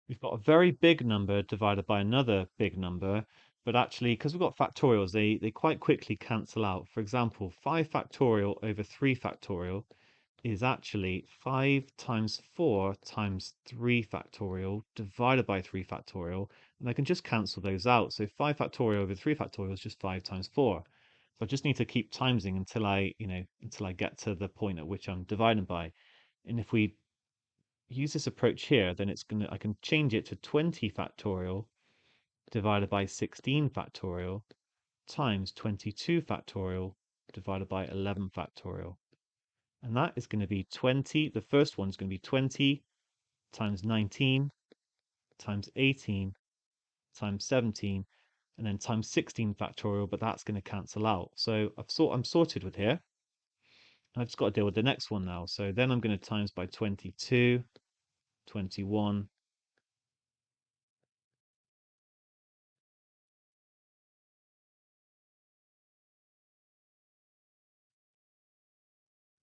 we've got a very big number divided by another big number, but actually, because we've got factorials, they quite quickly cancel out. For example, 5 factorial over 3 factorial is actually 5 times 4 times 3 factorial divided by 3 factorial, and I can just cancel those out. So 5 factorial over 3 factorial is just 5 times 4. So I just need to keep timesing until until I get to the point at which I'm dividing by. And if we use this approach here, then I can change it to 20 factorial divided by 16 factorial times 22 factorial divided by 11 factorial. And that is going to be 20. The first one is going to be 20 times 19 times 18 times 17 and then times 16 factorial, but that's going to cancel out. So I'm sorted with here. I've just got to deal with the next one now. So then I'm going to times by 22, 21,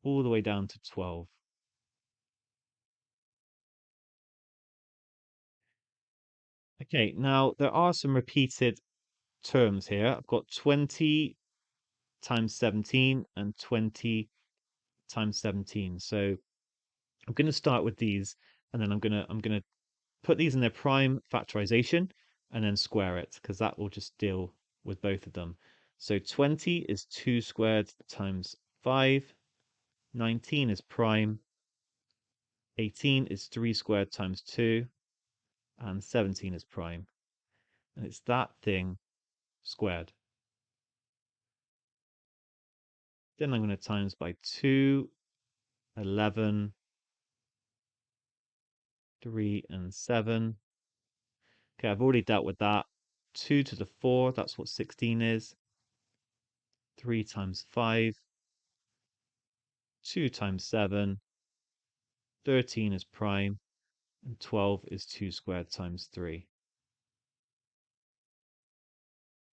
all the way down to 12. Okay, now there are some repeated terms here. I've got 20 times 17 and 20 times 17. So I'm going to start with these, and then I'm going to put these in their prime factorization and then square it, because that will just deal with both of them. So 20 is 2 squared times 5, 19 is prime, 18 is 3 squared times 2, and 17 is prime. And it's that thing squared. Then I'm going to times by 2, 11, 3, and 7. Okay, I've already dealt with that. 2 to the 4, that's what 16 is. 3 times 5, 2 times 7, 13 is prime, and 12 is 2 squared times 3.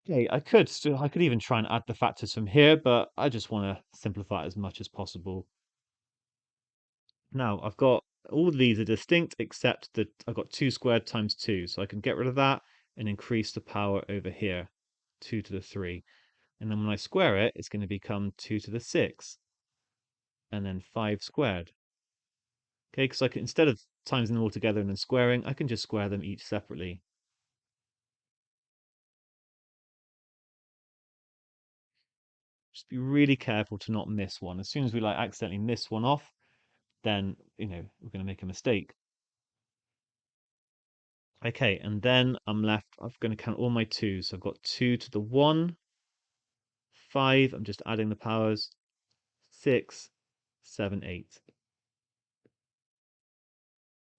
Okay, I could even try and add the factors from here, but I just want to simplify it as much as possible. Now, I've got all these are distinct except that I've got 2 squared times 2, so I can get rid of that and increase the power over here, 2 to the 3. And then when I square it, it's going to become 2 to the 6, and then 5 squared. Okay, because instead of timesing them all together and then squaring, I can just square them each separately. Just be really careful to not miss one. As soon as we like accidentally miss one off, then we're going to make a mistake. Okay, and then I'm going to count all my twos. So I've got 2 to the 1, 5, I'm just adding the powers, 6, 7, 8.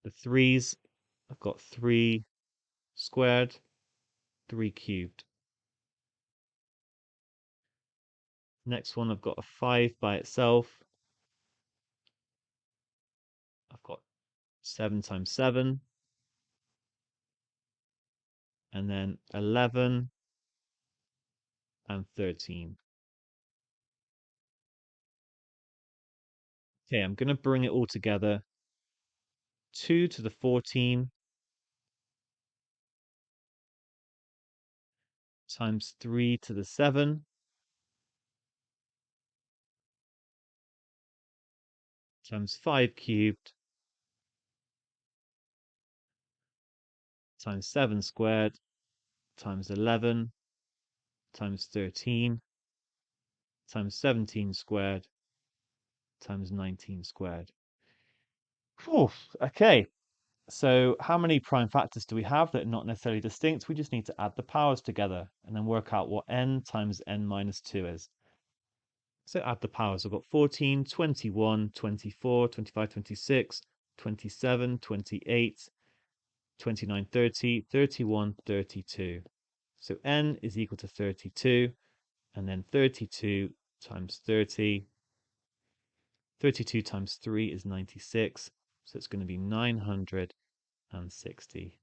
The threes, I've got 3 squared, 3 cubed. Next one, I've got a 5 by itself. I've got 7 times 7, and then 11 and 13. Okay, I'm going to bring it all together. 2 to the 14 times 3 to the 7 times 5 cubed times 7 squared times 11 times 13 times 17 squared times 19 squared. Whew, okay, so how many prime factors do we have that are not necessarily distinct? We just need to add the powers together and then work out what n times n minus 2 is. So add the powers. I've got 14, 21, 24, 25, 26, 27, 28, 29, 30, 31, 32. So n is equal to 32, and then 32 times 30. 32 times 3 is 96, so it's going to be 960.